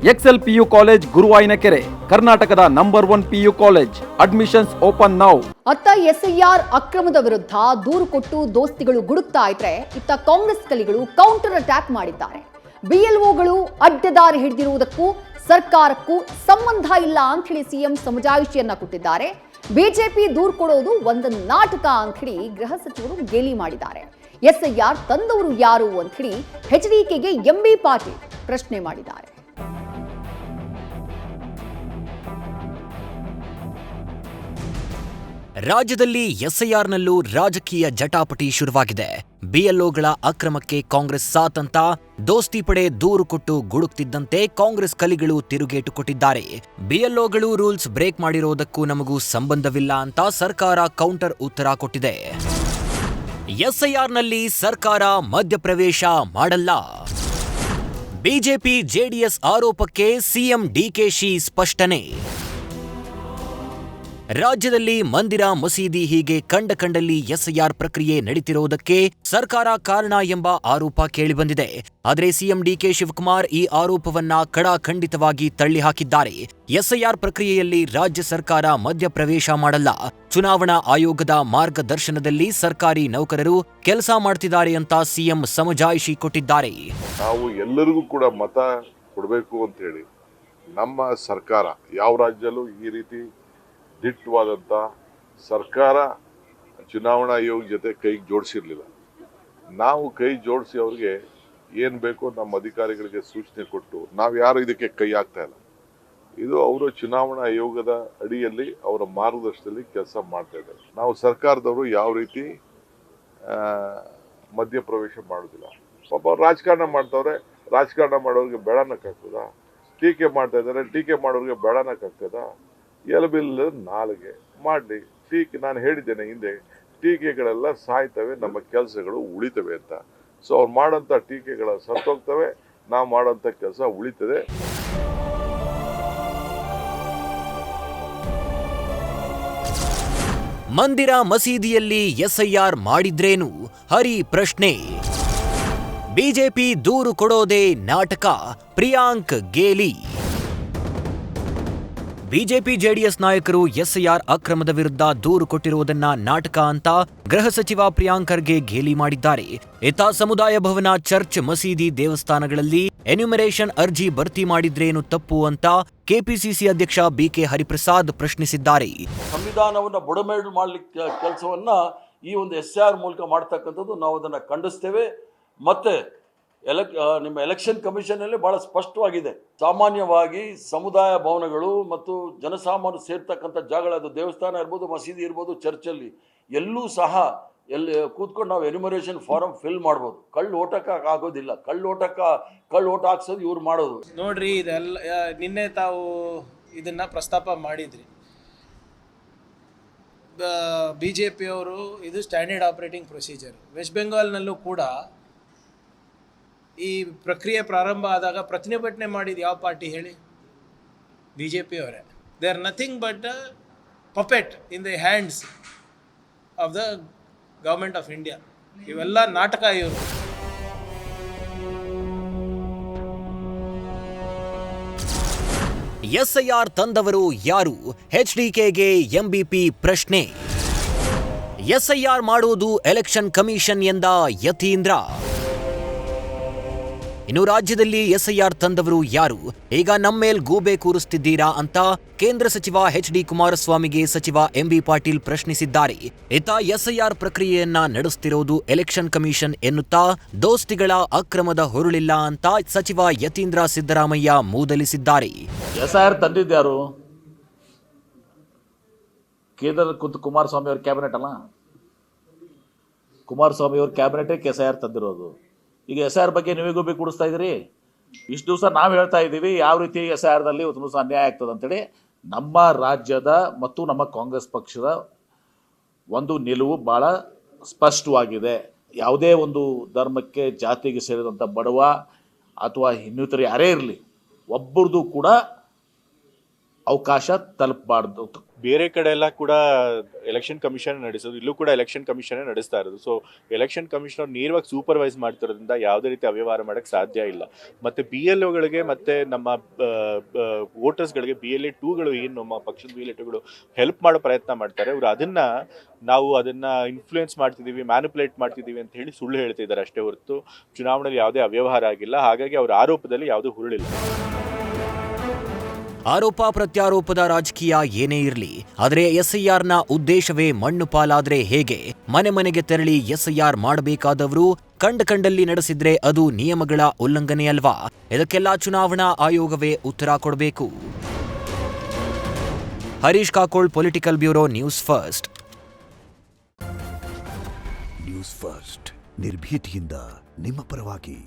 Excel PU college ಗುರುವಾಯಿನಕೆರೆ, ಕರ್ನಾಟಕದ number 1 PU college. Admissions open now. ಅತ್ತ SIR ಅಕ್ರಮದ ವಿರುದ್ಧ ದೂರು ಕೊಟ್ಟು ದೋಸ್ತಿಗಳು ಗುಡುಕ್ತಾ ಇದ್ರೆ, ಇತ್ತ ಕಾಂಗ್ರೆಸ್ ಕಲಿಗಳು ಕೌಂಟರ್ ಅಟ್ಯಾಕ್ ಮಾಡಿದ್ದಾರೆ. ಬಿಎಲ್ಒಗಳು ಅಡ್ಡದಾರಿ ಹಿಡಿದಿರುವುದಕ್ಕೂ ಸರ್ಕಾರಕ್ಕೂ ಸಂಬಂಧ ಇಲ್ಲ ಅಂತ ಹೇಳಿ ಸಿಎಂ ಸಮಜಾಯಿಷಿಯನ್ನ ಕೊಟ್ಟಿದ್ದಾರೆ. ಬಿಜೆಪಿ ದೂರು ಕೊಡೋದು ಒಂದು ನಾಟಕ ಅಂತ ಹೇಳಿ ಗೃಹ ಸಚಿವರು ಗೇಲಿ ಮಾಡಿದ್ದಾರೆ. ಎಸ್ಐಆರ್ ತಂದವರು ಯಾರು ಅಂತ ಹೇಳಿ ಎಚ್ಡಿಕೆಗೆ ಎಂಬಿ ಪಾಟೀಲ್ ಪ್ರಶ್ನೆ ಮಾಡಿದ್ದಾರೆ. ರಾಜ್ಯದಲ್ಲಿ ಎಸ್ಐಆರ್ನಲ್ಲೂ ರಾಜಕೀಯ ಜಟಾಪಟಿ ಶುರುವಾಗಿದೆ. ಬಿಎಲ್ಒಗಳ ಅಕ್ರಮಕ್ಕೆ ಕಾಂಗ್ರೆಸ್ ಸಾಥ್ ಅಂತ ದೋಸ್ತಿ ಪಡೆ ದೂರು ಕೊಟ್ಟು ಗುಡುಕ್ತಿದ್ದಂತೆ ಕಾಂಗ್ರೆಸ್ ಕಲಿಗಳು ತಿರುಗೇಟು ಕೊಟ್ಟಿದ್ದಾರೆ. ಬಿಎಲ್ಒಗಳು ರೂಲ್ಸ್ ಬ್ರೇಕ್ ಮಾಡಿರೋದಕ್ಕೂ ನಮಗೂ ಸಂಬಂಧವಿಲ್ಲ ಅಂತ ಸರ್ಕಾರ ಕೌಂಟರ್ ಉತ್ತರ ಕೊಟ್ಟಿದೆ. ಎಸ್ಐಆರ್ನಲ್ಲಿ ಸರ್ಕಾರ ಮಧ್ಯಪ್ರವೇಶ ಮಾಡಲ್ಲ. ಬಿಜೆಪಿ ಜೆಡಿಎಸ್ ಆರೋಪಕ್ಕೆ ಸಿಎಂ ಡಿಕೆಶಿ ಸ್ಪಷ್ಟನೆ. ರಾಜ್ಯದಲ್ಲಿ ಮಂದಿರ, ಮಸೀದಿ ಹೀಗೆ ಕಂಡಲ್ಲಿ ಎಸ್ಐಆರ್ ಪ್ರಕ್ರಿಯೆ ನಡೀತಿರುವುದಕ್ಕೆ ಸರ್ಕಾರ ಕಾರಣ ಎಂಬ ಆರೋಪ ಕೇಳಿಬಂದಿದೆ. ಆದರೆ ಸಿಎಂ ಡಿಕೆ ಶಿವಕುಮಾರ್ ಈ ಆರೋಪವನ್ನ ಖಡಾಖಂಡಿತವಾಗಿ ತಳ್ಳಿ ಹಾಕಿದ್ದಾರೆ. ಎಸ್ಐಆರ್ ಪ್ರಕ್ರಿಯೆಯಲ್ಲಿ ರಾಜ್ಯ ಸರ್ಕಾರ ಮಧ್ಯಪ್ರವೇಶ ಮಾಡಲ್ಲ. ಚುನಾವಣಾ ಆಯೋಗದ ಮಾರ್ಗದರ್ಶನದಲ್ಲಿ ಸರ್ಕಾರಿ ನೌಕರರು ಕೆಲಸ ಮಾಡ್ತಿದ್ದಾರೆ ಅಂತ ಸಿಎಂ ಸಮಜಾಯಿಷಿ ಕೊಟ್ಟಿದ್ದಾರೆ. ನಾವು ಎಲ್ಲರಿಗೂ ಕೂಡ ಮತ ಕೊಡಬೇಕು ಅಂತ ಹೇಳಿ ನಮ್ಮ ಸರ್ಕಾರ ಯಾವ ರಾಜ್ಯಲ್ಲೂ ಈ ರೀತಿ ದಿಟ್ಟವಾದಂಥ ಸರ್ಕಾರ ಚುನಾವಣಾ ಆಯೋಗ ಜೊತೆ ಕೈಗೆ ಜೋಡಿಸಿರ್ಲಿಲ್ಲ. ನಾವು ಕೈ ಜೋಡಿಸಿ ಅವ್ರಿಗೆ ಏನು ಬೇಕೋ ನಮ್ಮ ಅಧಿಕಾರಿಗಳಿಗೆ ಸೂಚನೆ ಕೊಟ್ಟು ನಾವು ಯಾರು ಇದಕ್ಕೆ ಕೈ ಹಾಕ್ತಾ ಇಲ್ಲ. ಇದು ಅವರು ಚುನಾವಣಾ ಆಯೋಗದ ಅಡಿಯಲ್ಲಿ ಅವರ ಮಾರ್ಗದರ್ಶನದಲ್ಲಿ ಕೆಲಸ ಮಾಡ್ತಾ ಇದ್ದಾರೆ. ನಾವು ಸರ್ಕಾರದವರು ಯಾವ ರೀತಿ ಮಧ್ಯಪ್ರವೇಶ ಮಾಡೋದಿಲ್ಲ. ಪಾಪ ಅವ್ರು ರಾಜಕಾರಣ ಮಾಡ್ತವ್ರೆ, ರಾಜಕಾರಣ ಮಾಡೋರಿಗೆ ಬೇಡನಕ್ಕಾಗ್ತದ? ಟೀಕೆ ಮಾಡ್ತಾ ಇದ್ದಾರೆ, ಟೀಕೆ ಮಾಡೋರಿಗೆ ಬೇಡನಕ್ಕಾಗ್ತದ? ಎಲಬಿಲ್ಲ ನಾಲಿಗೆ ಮಾಡಲಿ ಟೀಕೆ. ನಾನು ಹೇಳಿದ್ದೇನೆ ಹಿಂದೆ, ಟೀಕೆಗಳೆಲ್ಲ ಸಾಯ್ತವೆ, ನಮ್ಮ ಕೆಲಸಗಳು ಉಳಿತವೆ ಅಂತ. ಸೊ ಅವ್ರು ಮಾಡೋಂಥ ಟೀಕೆಗಳ ಸತ್ತೋಗ್ತವೆ, ನಾವು ಮಾಡೋಂಥ ಕೆಲಸ ಉಳಿತದೆ. ಮಂದಿರ, ಮಸೀದಿಯಲ್ಲಿ ಎಸ್ಐಆರ್ ಮಾಡಿದ್ರೇನು? ಹರಿ ಪ್ರಶ್ನೆ. ಬಿಜೆಪಿ ದೂರು ಕೊಡೋದೇ ನಾಟಕ, ಪ್ರಿಯಾಂಕ್ ಗೇಲಿ. ಬಿಜೆಪಿ ಜೆಡಿಎಸ್ ನಾಯಕರು ಎಸ್ಐಆರ್ ಅಕ್ರಮದ ವಿರುದ್ಧ ದೂರು ಕೊಟ್ಟಿರುವುದನ್ನ ನಾಟಕ ಅಂತ ಗೃಹ ಸಚಿವ ಪ್ರಿಯಾಂಕ್ ಖರ್ಗೆ ಗೇಲಿ ಮಾಡಿದ್ದಾರೆ. ಇತ್ತ ಸಮುದಾಯ ಭವನ, ಚರ್ಚ್, ಮಸೀದಿ, ದೇವಸ್ಥಾನಗಳಲ್ಲಿ ಎನ್ಯುಮರೇಷನ್ ಅರ್ಜಿ ಭರ್ತಿ ಮಾಡಿದ್ರೇನು ತಪ್ಪು ಅಂತ ಕೆಪಿಸಿಸಿ ಅಧ್ಯಕ್ಷ ಬಿಕೆ ಹರಿಪ್ರಸಾದ್ ಪ್ರಶ್ನಿಸಿದ್ದಾರೆ. ಸಂವಿಧಾನವನ್ನು ಬುಡಮೇಲು ಮಾಡಲಿಕ್ಕೆ ಕೆಲಸವನ್ನ ಈ ಒಂದು ಎಸ್ಐಆರ್ ಮೂಲಕ ಮಾಡ್ತಕ್ಕಂಥದ್ದು ನಾವು ಅದನ್ನು ಖಂಡಿಸ್ತೇವೆ. ಮತ್ತೆ ನಿಮ್ಮ ಎಲೆಕ್ಷನ್ ಕಮಿಷನಲ್ಲಿ ಬಹಳ ಸ್ಪಷ್ಟವಾಗಿದೆ. ಸಾಮಾನ್ಯವಾಗಿ ಸಮುದಾಯ ಭವನಗಳು ಮತ್ತು ಜನಸಾಮಾನ್ಯರು ಸೇರ್ತಕ್ಕಂಥ ಜಾಗಗಳು, ಅದು ದೇವಸ್ಥಾನ ಇರ್ಬೋದು, ಮಸೀದಿ ಇರ್ಬೋದು, ಚರ್ಚಲ್ಲಿ ಎಲ್ಲೂ ಸಹ ಎಲ್ಲಿ ಕೂತ್ಕೊಂಡು ನಾವು ಎನ್ಯುಮರೇಷನ್ ಫಾರಂ ಫಿಲ್ ಮಾಡ್ಬೋದು. ಕಳ್ಳು ಓಟಕ್ಕೆ ಆಗೋದಿಲ್ಲ. ಕಳ್ಳು ಓಟ ಹಾಕ್ಸೋದು ಇವ್ರು ಮಾಡೋದು. ನೋಡ್ರಿ, ಇದೆಲ್ಲ ನಿನ್ನೆ ತಾವು ಇದನ್ನ ಪ್ರಸ್ತಾಪ ಮಾಡಿದ್ರಿ. ಬಿಜೆಪಿಯವರು ಇದು ಸ್ಟ್ಯಾಂಡರ್ಡ್ ಆಪರೇಟಿಂಗ್ ಪ್ರೊಸೀಜರ್. ವೆಸ್ಟ್ ಬೆಂಗಾಲ್ನಲ್ಲೂ ಕೂಡ ಈ ಪ್ರಕ್ರಿಯೆ ಪ್ರಾರಂಭ ಆದಾಗ ಪ್ರತಿಭಟನೆ ಮಾಡಿದ್ದು ಯಾವ ಪಾರ್ಟಿ ಹೇಳಿ? ಬಿಜೆಪಿಯವರೇ. They are nothing but puppet in the hands of the government of India. ಇವೆಲ್ಲ ನಾಟಕ ಇವರು. ಎಸ್ಐಆರ್ ತಂದವರು ಯಾರು? ಎಚ್ಡಿಕೆಗೆ ಎಂಬಿಪಿ ಪ್ರಶ್ನೆ. ಎಸ್ಐಆರ್ ಮಾಡುವುದು ಎಲೆಕ್ಷನ್ ಕಮಿಷನ್ ಎಂದ ಯತೀಂದ್ರ. ಇನ್ನು ರಾಜ್ಯದಲ್ಲಿ ಎಸ್ಐಆರ್ ತಂದವರು ಯಾರು? ಈಗ ನಮ್ಮೇಲ್ ಗೂಬೆ ಕೂರಿಸ್ತಿದ್ದೀರಾ ಅಂತ ಕೇಂದ್ರ ಸಚಿವ ಎಚ್ಡಿ ಕುಮಾರಸ್ವಾಮಿಗೆ ಸಚಿವ ಎಂಬಿ ಪಾಟೀಲ್ ಪ್ರಶ್ನಿಸಿದ್ದಾರೆ. ಇತ್ತ ಎಸ್ಐಆರ್ ಪ್ರಕ್ರಿಯೆಯನ್ನ ನಡೆಸುತ್ತಿರುವುದು ಎಲೆಕ್ಷನ್ ಕಮಿಷನ್ ಎನ್ನುತ್ತಾ ದೋಸ್ತಿಗಳ ಅಕ್ರಮದ ಹುರುಳಿಲ್ಲ ಅಂತ ಸಚಿವ ಯತೀಂದ್ರ ಸಿದ್ದರಾಮಯ್ಯ ಮೂದಲಿಸಿದ್ದಾರೆ. ಎಸ್ಐಆರ್ ತಂದಿದ್ಯಾರು? ಕೇಂದ್ರದ ಕುಮಾರಸ್ವಾಮಿ ಅವ್ರ ಕ್ಯಾಬಿನೆಟ್ ಅಲ್ಲ. ಕುಮಾರಸ್ವಾಮಿ ಅವ್ರ ಕ್ಯಾಬಿನೆಟೇ ಎಸ್ಐಆರ್ ತಂದಿರೋದು. ಈಗ ಎಸ್ಐಆರ್ ಬಗ್ಗೆ ನೀವೇ ಗುಬ್ಬಿ ಕೂಡಿಸ್ತಾ ಇದ್ದೀರಿ. ಇಷ್ಟು ದಿವಸ ನಾವು ಹೇಳ್ತಾ ಇದ್ದೀವಿ ಯಾವ ರೀತಿ ಎಸ್ಐಆರ್ನಲ್ಲಿ ಒಂದು ದಿವಸ ಅನ್ಯಾಯ ಆಗ್ತದೆ ಅಂತೇಳಿ. ನಮ್ಮ ರಾಜ್ಯದ ಮತ್ತು ನಮ್ಮ ಕಾಂಗ್ರೆಸ್ ಪಕ್ಷದ ಒಂದು ನಿಲುವು ಭಾಳ ಸ್ಪಷ್ಟವಾಗಿದೆ. ಯಾವುದೇ ಒಂದು ಧರ್ಮಕ್ಕೆ, ಜಾತಿಗೆ ಸೇರಿದಂಥ ಬಡವ ಅಥವಾ ಇನ್ನಿತರ ಯಾರೇ ಇರಲಿ, ಒಬ್ಬರದು ಕೂಡ ಅವಕಾಶ ತಲುಪಬಾರ್ದು. ಬೇರೆ ಕಡೆ ಎಲ್ಲ ಕೂಡ ಎಲೆಕ್ಷನ್ ಕಮಿಷನ್ ನಡೆಸೋದು, ಇಲ್ಲೂ ಕೂಡ ಎಲೆಕ್ಷನ್ ಕಮಿಷನ್ ನಡೆಸ್ತಾ ಇರೋದು. ಸೊ ಎಲೆಕ್ಷನ್ ಕಮಿಷನರ್ ನೇರವಾಗಿ ಸೂಪರ್ವೈಸ್ ಮಾಡ್ತಿರೋದ್ರಿಂದ ಯಾವುದೇ ರೀತಿ ಅವ್ಯವಹಾರ ಮಾಡೋಕ್ಕೆ ಸಾಧ್ಯ ಇಲ್ಲ. ಮತ್ತು BLOಗಳಿಗೆ ಮತ್ತು ನಮ್ಮ ವೋಟರ್ಸ್ಗಳಿಗೆ BLA 2ಗಳು ಏನು ನಮ್ಮ ಪಕ್ಷದ BLA 2ಗಳು ಹೆಲ್ಪ್ ಮಾಡೋ ಪ್ರಯತ್ನ ಮಾಡ್ತಾರೆ. ಅವರು ನಾವು ಅದನ್ನು ಇನ್ಫ್ಲೂಯೆನ್ಸ್ ಮಾಡ್ತಿದ್ದೀವಿ, ಮ್ಯಾನಿಪುಲೇಟ್ ಮಾಡ್ತಿದ್ದೀವಿ ಅಂತ ಹೇಳಿ ಸುಳ್ಳು ಹೇಳ್ತಿದ್ದಾರೆ ಅಷ್ಟೇ ಹೊರತು ಚುನಾವಣೆಯಲ್ಲಿ ಯಾವುದೇ ಅವ್ಯವಹಾರ ಆಗಿಲ್ಲ. ಹಾಗಾಗಿ ಅವರ ಆರೋಪದಲ್ಲಿ ಯಾವುದೂ ಹುರುಳಿಲ್ಲ. ಆರೋಪ ಪ್ರತ್ಯಾರೋಪದ ರಾಜಕೀಯ ಏನೇ ಇರಲಿ, ಆದರೆ SIRನ ಉದ್ದೇಶವೇ ಮಣ್ಣು ಪಾಲಾದ್ರೆ ಹೇಗೆ? ಮನೆ ಮನೆಗೆ ತೆರಳಿ SIR ಮಾಡಬೇಕಾದವರು ಕಂಡಲ್ಲಿ ನಡೆಸಿದ್ರೆ ಅದು ನಿಯಮಗಳ ಉಲ್ಲಂಘನೆಯಲ್ವಾ? ಇದಕ್ಕೆಲ್ಲ ಚುನಾವಣಾ ಆಯೋಗವೇ ಉತ್ತರ ಕೊಡಬೇಕು. Harish Kakol, political bureau, news first. News first ನಿರ್ಭೀತಿಯಿಂದ ನಿಮ್ಮ ಪರವಾಗಿ.